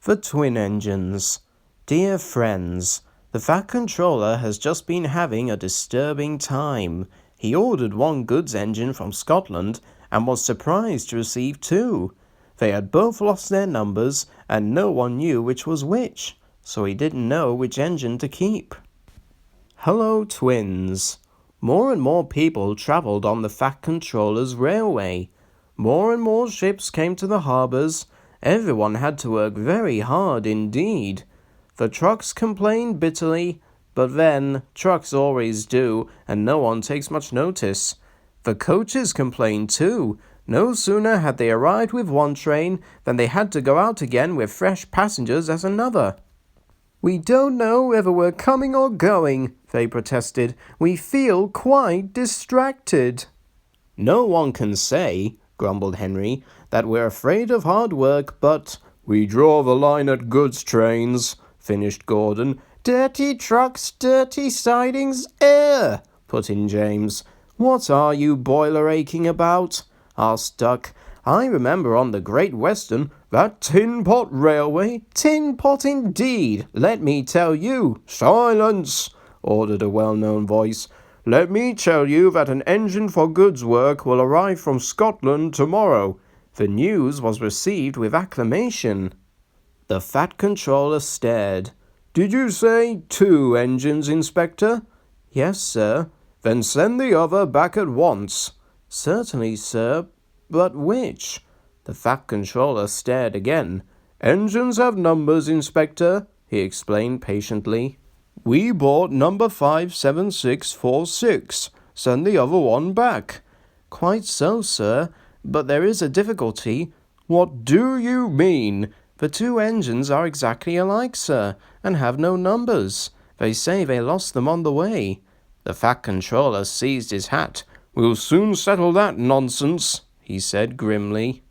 for twin engines. Dear friends, the Fat Controller has just been having a disturbing time. He ordered one goods engine from Scotland and was surprised to receive two. They had both lost their numbers and no one knew which was which, so he didn't know which engine to keep. Hello, twins. More and more people travelled on the Fat Controller's railway. More and more ships came to the harbours. Everyone had to work very hard indeed. The trucks complained bitterly, but then, trucks always do, and no one takes much notice. The coaches complained too. No sooner had they arrived with one train than they had to go out again with fresh passengers as another. "We don't know whether we're coming or going," they protested. "We feel quite distracted." "No one can say," grumbled Henry, "that we're afraid of hard work, but—" "We draw the line at goods trains," finished Gordon. "Dirty trucks, dirty sidings, put in James. "What are you boiler aching about?" asked Duck. "I remember on the Great Western, that Tin Pot Railway—" "Tin Pot indeed, let me tell you—" "Silence!" ordered a well-known voice. "Let me tell you that an engine for goods work will arrive from Scotland tomorrow." The news was received with acclamation. The Fat Controller stared. "Did you say 2 engines, Inspector?" "Yes, sir." "Then send the other back at once." "Certainly, sir. But which?" The Fat Controller stared again. "Engines have numbers, Inspector," he explained patiently. "We bought number 57646. Send the other one back." "Quite so, sir. But there is a difficulty." "What do you mean?" "The 2 engines are exactly alike, sir, and have no numbers. They say they lost them on the way." The Fat Controller seized his hat. "We'll soon settle that nonsense," he said grimly.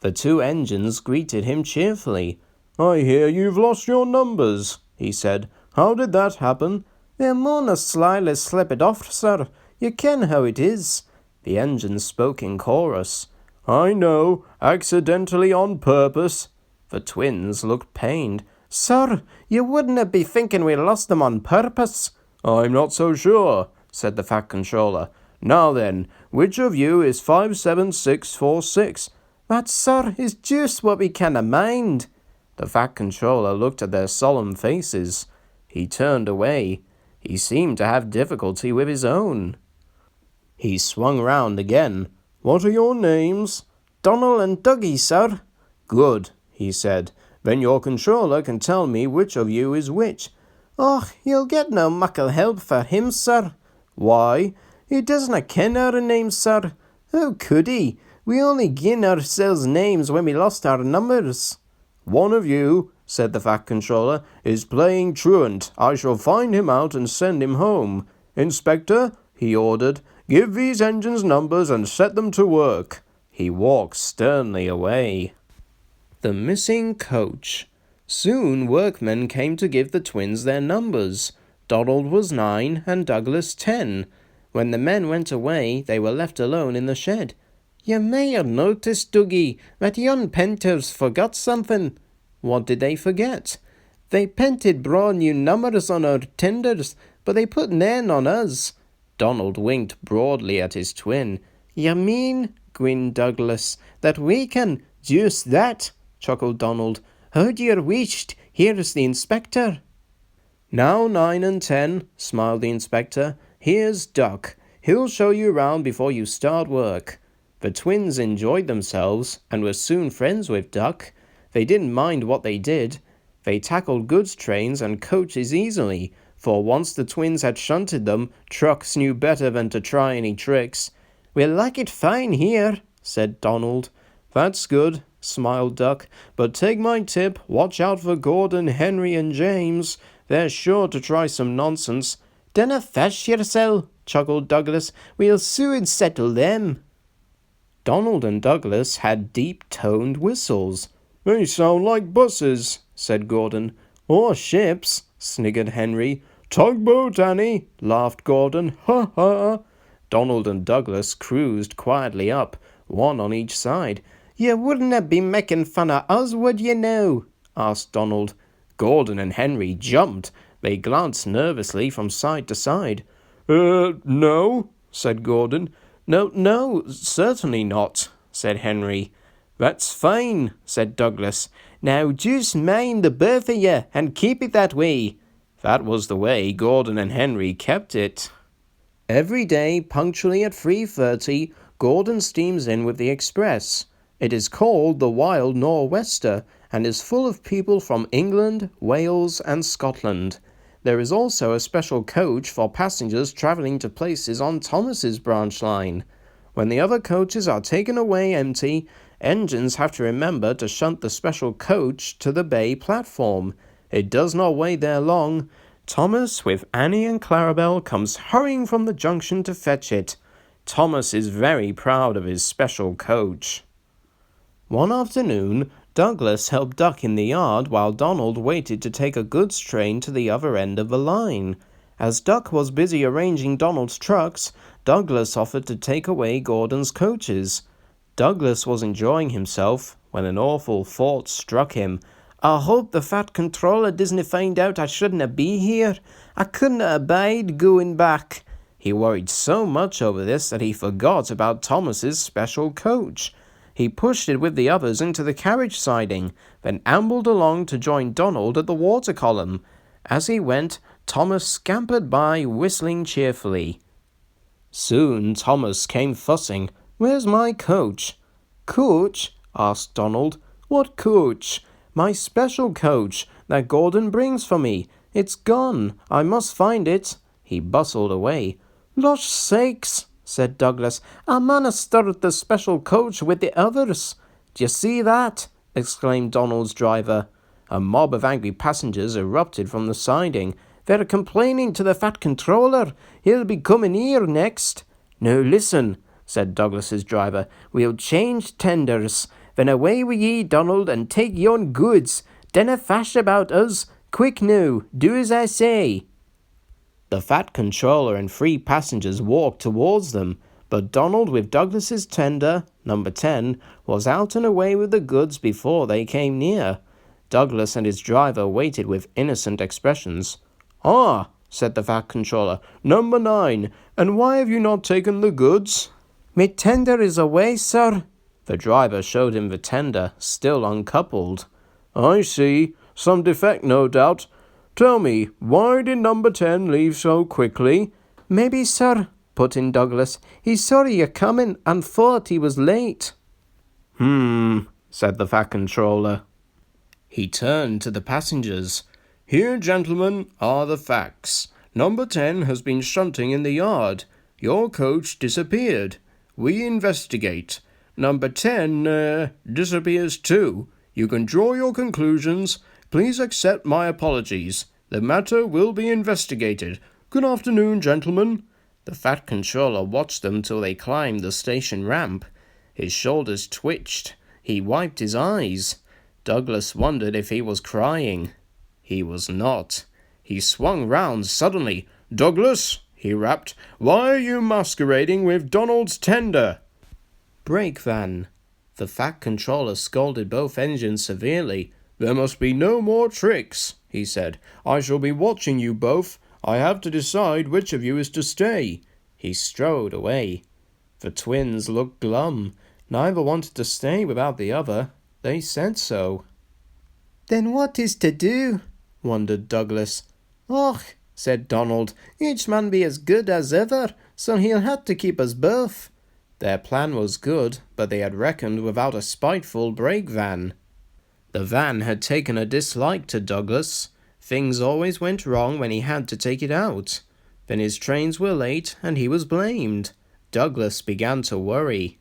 The 2 engines greeted him cheerfully. "I hear you've lost your numbers," he said. "How did that happen?" "They're maun have slyly slipped off, sir. You ken how it is." The engines spoke in chorus. "I know, accidentally on purpose." The twins looked pained. "Sir, you wouldn't be thinking we lost them on purpose." "I'm not so sure," said the Fat Controller. "Now then, which of you is 57646? "That, sir, is just what we canna mind." The Fat Controller looked at their solemn faces. He turned away. He seemed to have difficulty with his own. He swung round again. "What are your names?" "Donald and Dougie, sir." "Good," he said. "Then your controller can tell me which of you is which." "Och, you'll get no muckle help for him, sir." "Why?" "He doesna ken our names, sir." "How could he? We only gin ourselves names when we lost our numbers." "One of you," said the Fat Controller, "is playing truant. I shall find him out and send him home. Inspector," he ordered, "give these engines numbers and set them to work." He walked sternly away. The missing coach. Soon workmen came to give the twins their numbers. Donald was 9 and Douglas 10. When the men went away, they were left alone in the shed. "You may have noticed, Dougie, that yon painters forgot something." "What did they forget?" "They painted braw new numbers on our tenders, but they put nane on us." Donald winked broadly at his twin. "You mean," grinned Douglas, "that we can—" "Just that," chuckled Donald. "Heard your wisht. Here's the inspector." "Now 9 and 10, smiled the inspector. "Here's Duck. He'll show you round before you start work." The twins enjoyed themselves and were soon friends with Duck. They didn't mind what they did. They tackled goods trains and coaches easily, for once the twins had shunted them, trucks knew better than to try any tricks. "We'll like it fine here," said Donald. "That's good," smiled Duck. "But take my tip, watch out for Gordon, Henry, and James. They're sure to try some nonsense." "Dinna fash yoursel," chuckled Douglas. "We'll soon settle them." Donald and Douglas had deep-toned whistles. "They sound like buses," said Gordon. "Or ships," sniggered Henry. "Tugboat, Annie," laughed Gordon. "Ha ha!" Donald and Douglas cruised quietly up, one on each side. "You wouldn't be making fun of us, would you now?" asked Donald. Gordon and Henry jumped. They glanced nervously from side to side. No, said Gordon. No, certainly not, said Henry. That's fine, said Douglas. Now just mind the both of you and keep it that way. That was the way Gordon and Henry kept it. Every day, punctually at 3:30, Gordon steams in with the express. It is called the Wild Nor'Wester and is full of people from England, Wales, and Scotland. There is also a special coach for passengers travelling to places on Thomas's branch line. When the other coaches are taken away empty, engines have to remember to shunt the special coach to the bay platform. It does not wait there long. Thomas, with Annie and Clarabel, comes hurrying from the junction to fetch it. Thomas is very proud of his special coach. One afternoon, Douglas helped Duck in the yard while Donald waited to take a goods train to the other end of the line. As Duck was busy arranging Donald's trucks, Douglas offered to take away Gordon's coaches. Douglas was enjoying himself when an awful thought struck him. I hope the fat controller doesn't find out I shouldn't be here. I couldn't abide going back. He worried so much over this that he forgot about Thomas's special coach. He pushed it with the others into the carriage siding, then ambled along to join Donald at the water column. As he went, Thomas scampered by, whistling cheerfully. Soon Thomas came fussing. Where's my coach? Coach? Asked Donald. What coach? My special coach that Gordon brings for me. It's gone. I must find it. He bustled away. Losh sakes, said Douglas. I manna start the special coach with the others. D'ye see that? Exclaimed Donald's driver. A mob of angry passengers erupted from the siding. They're complaining to the fat controller. He'll be coming here next. No, listen, said Douglas's driver. We'll change tenders. Then away with ye, Donald, and take yon goods. Dinna fash about us. Quick now, do as I say. The fat controller and 3 passengers walked towards them, but Donald, with Douglas's tender, number 10, was out and away with the goods before they came near. Douglas and his driver waited with innocent expressions. Ah, said the fat controller, number 9, and why have you not taken the goods? Me tender is away, sir. The driver showed him the tender, still uncoupled. I see. Some defect, no doubt. Tell me, why did number 10 leave so quickly? Maybe, sir, put in Douglas. He's sorry you're coming and thought he was late. Said the fat controller. He turned to the passengers. Here, gentlemen, are the facts. Number 10 has been shunting in the yard. Your coach disappeared. We investigate. Number 10, disappears too. You can draw your conclusions. Please accept my apologies. The matter will be investigated. Good afternoon, gentlemen. The fat controller watched them till they climbed the station ramp. His shoulders twitched. He wiped his eyes. Douglas wondered if he was crying. He was not. He swung round suddenly. Douglas, he rapped, why are you masquerading with Donald's tender? Brake van. The fat controller scolded both engines severely. There must be no more tricks, he said. I shall be watching you both. I have to decide which of you is to stay. He strode away. The twins looked glum. Neither wanted to stay without the other. They said so. Then what is to do? Wondered Douglas. Och, said Donald, each man be as good as ever, so he'll have to keep us both. Their plan was good, but they had reckoned without a spiteful brake van. The van had taken a dislike to Douglas. Things always went wrong when he had to take it out. Then his trains were late, and he was blamed. Douglas began to worry.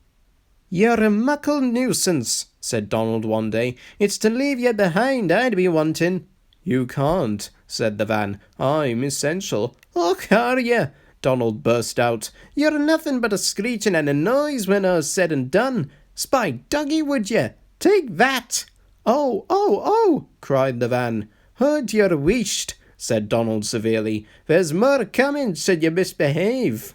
You're a muckle nuisance, said Donald one day. It's to leave you behind I'd be wanting. You can't, said the van. I'm essential. Och, are you? Donald burst out. You're nothing but a screeching and a noise when all's said and done. Spike Dougie, would ye? Take that! Oh, cried the van. Heard you're wished, said Donald severely. There's more coming should you misbehave.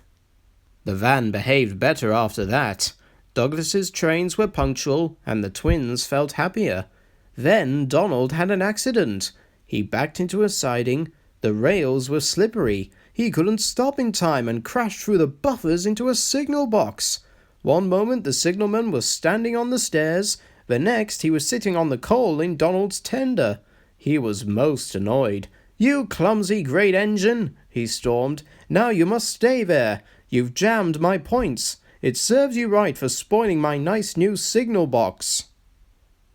The van behaved better after that. Douglas's trains were punctual, and the twins felt happier. Then Donald had an accident. He backed into a siding. The rails were slippery. He couldn't stop in time and crashed through the buffers into a signal box. One moment the signalman was standing on the stairs. The next he was sitting on the coal in Donald's tender. He was most annoyed. "You clumsy great engine," he stormed. "Now you must stay there. You've jammed my points. It serves you right for spoiling my nice new signal box."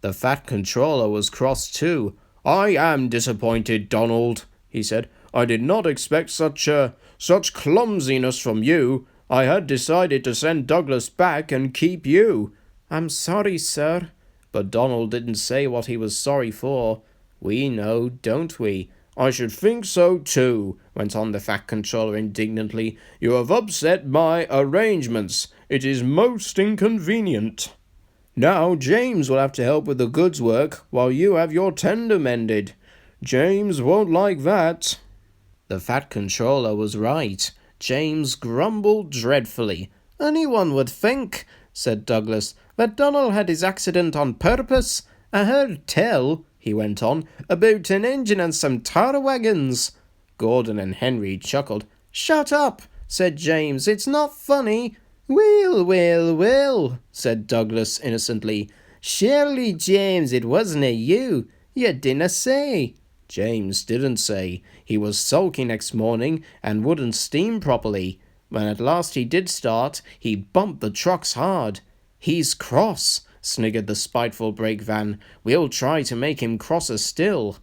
The Fat Controller was cross too. "I am disappointed, Donald," he said. "I did not expect such clumsiness from you. I had decided to send Douglas back and keep you." "I'm sorry, sir." But Donald didn't say what he was sorry for. We know, don't we? "I should think so too," went on the Fat Controller indignantly. "You have upset my arrangements. It is most inconvenient. Now James will have to help with the goods work while you have your tender mended. James won't like that." The Fat Controller was right. James grumbled dreadfully. "Anyone would think," said Douglas, "that Donald had his accident on purpose. I heard tell," he went on, "about an engine and some tar wagons." Gordon and Henry chuckled. "Shut up," said James. "It's not funny." Well, said Douglas innocently. "Surely, James, it wasn't you. You didn't say." James didn't say. He was sulky next morning and wouldn't steam properly. When at last he did start, he bumped the trucks hard. "He's cross," sniggered the spiteful brake van. "We'll try to make him crosser still."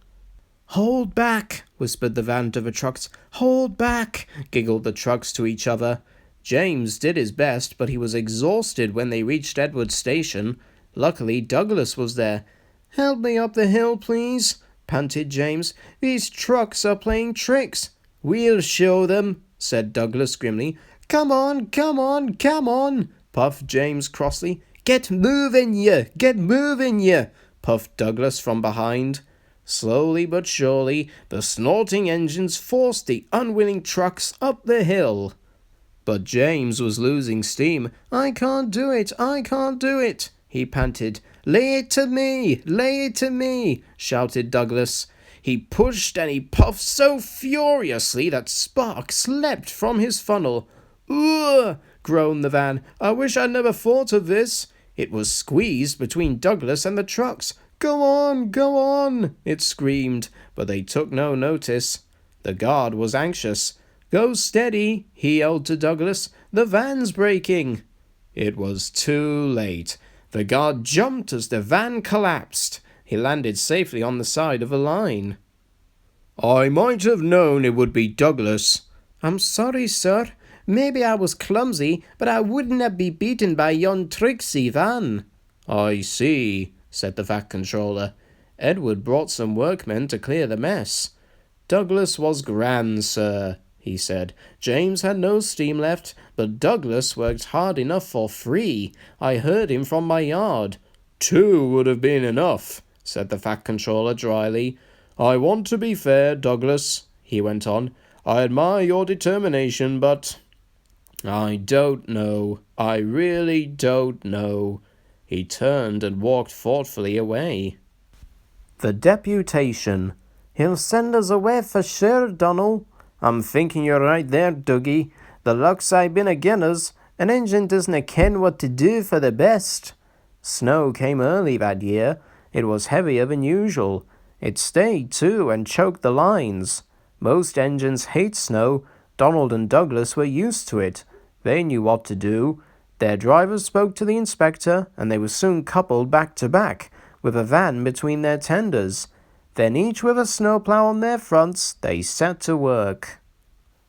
"Hold back," whispered the van to the trucks. "Hold back," giggled the trucks to each other. James did his best, but he was exhausted when they reached Edward Station. Luckily, Douglas was there. "Help me up the hill, please," panted James. "These trucks are playing tricks." "We'll show them," said Douglas grimly. Come on, puffed James crossly. Get moving, you, puffed Douglas from behind. Slowly but surely, the snorting engines forced the unwilling trucks up the hill. But James was losing steam. I can't do it, he panted. Lay it to me, shouted Douglas. He pushed and he puffed so furiously that sparks leapt from his funnel. Ugh, groaned the van. I wish I'd never thought of this. It was squeezed between Douglas and the trucks. Go on, it screamed, but they took no notice. The guard was anxious. Go steady, he yelled to Douglas. The van's breaking. It was too late. The guard jumped as the van collapsed. He landed safely on the side of a line. I might have known it would be Douglas. I'm sorry, sir. Maybe I was clumsy, but I wouldn't have been beaten by yon tricksy van. I see, said the Fat Controller. Edward brought some workmen to clear the mess. Douglas was grand, sir, he said. James had no steam left, but Douglas worked hard enough for 3. I heard him from my yard. 2 would have been enough, said the Fat Controller dryly. I want to be fair, Douglas, he went on. I admire your determination, but I don't know. I really don't know. He turned and walked thoughtfully away. The deputation. He'll send us away for sure, Donald. I'm thinking you're right there, Dougie. The luck's I been agin us. An engine doesn't ken what to do for the best. Snow came early that year. It was heavier than usual. It stayed, too, and choked the lines. Most engines hate snow. Donald and Douglas were used to it. They knew what to do. Their drivers spoke to the inspector, and they were soon coupled back to back, with a van between their tenders. Then each with a snowplow on their fronts, they set to work.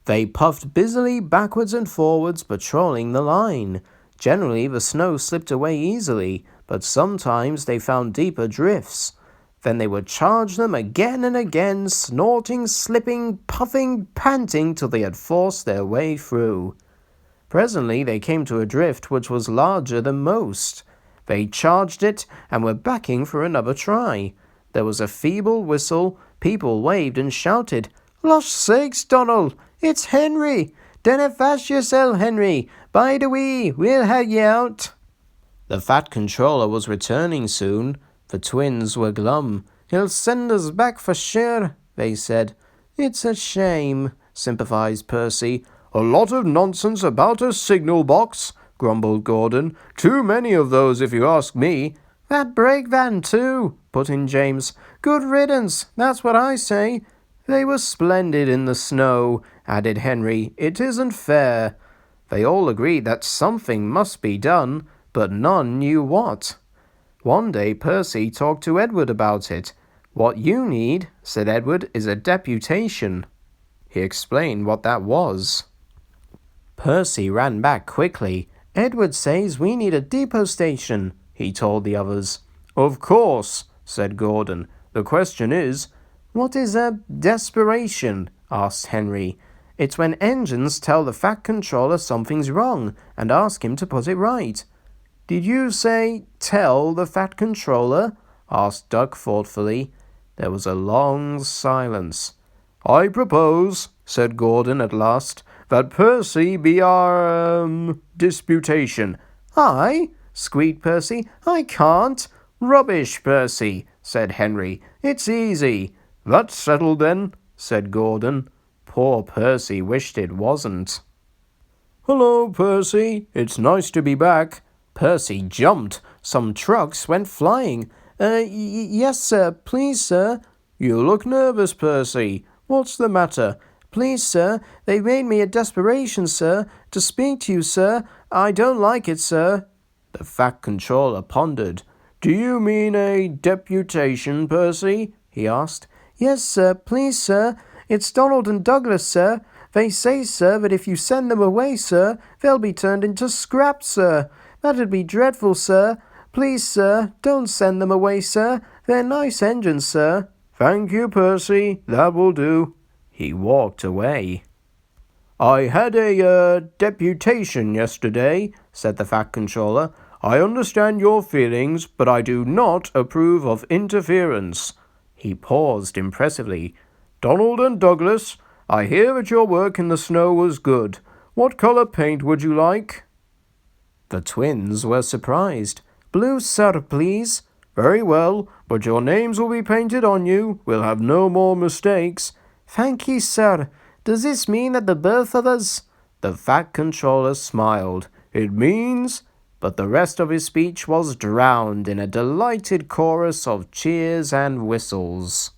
They puffed busily backwards and forwards, patrolling the line. Generally, the snow slipped away easily, but sometimes they found deeper drifts. Then they would charge them again and again, snorting, slipping, puffing, panting, till they had forced their way through. Presently they came to a drift which was larger than most. They charged it, and were backing for another try. There was a feeble whistle. People waved and shouted, Losh sakes, Donald, it's Henry! Dinna fash yourself, Henry! Bide a wee, we'll have ye out. The Fat Controller was returning soon. The twins were glum. "He'll send us back for sure," they said. "It's a shame," sympathized Percy. "A lot of nonsense about a signal box," grumbled Gordon. "Too many of those, if you ask me." "That brake van, too," put in James. "Good riddance, that's what I say." "They were splendid in the snow," added Henry. "It isn't fair." They all agreed that something must be done, but none knew what. One day Percy talked to Edward about it. "What you need," said Edward, "is a deputation." He explained what that was. Percy ran back quickly. "Edward says we need a depot station," he told the others. "Of course," said Gordon. "The question is—" "What is a desperation?" asked Henry. "It's when engines tell the Fat Controller something's wrong and ask him to put it right." "Did you say tell the Fat Controller?" asked Duck thoughtfully. There was a long silence. "I propose," said Gordon at last, "that Percy be our, disputation." "I?" squeaked Percy. "I can't." "Rubbish, Percy," said Henry. "It's easy." "That's settled then," said Gordon. Poor Percy wished it wasn't. "Hello, Percy. It's nice to be back." Percy jumped. Some trucks went flying. Yes, sir. Please, sir." "You look nervous, Percy. What's the matter?" "Please, sir, they made me a desperation, sir, to speak to you, sir. I don't like it, sir." The Fat Controller pondered. "Do you mean a deputation, Percy?" he asked. "Yes, sir. Please, sir. It's Donald and Douglas, sir. They say, sir, that if you send them away, sir, they'll be turned into scrap, sir. That'd be dreadful, sir. Please, sir, don't send them away, sir. They're nice engines, sir." "Thank you, Percy. That will do." He walked away. "I had a deputation yesterday," said the Fat Controller. "I understand your feelings, but I do not approve of interference." He paused impressively. "Donald and Douglas, I hear that your work in the snow was good. What color paint would you like?" The twins were surprised. "Blue, sir, please." "Very well, but your names will be painted on you. We'll have no more mistakes." "Thank ye, sir. Does this mean that the both of us—" The Fat Controller smiled. "It means—" But the rest of his speech was drowned in a delighted chorus of cheers and whistles.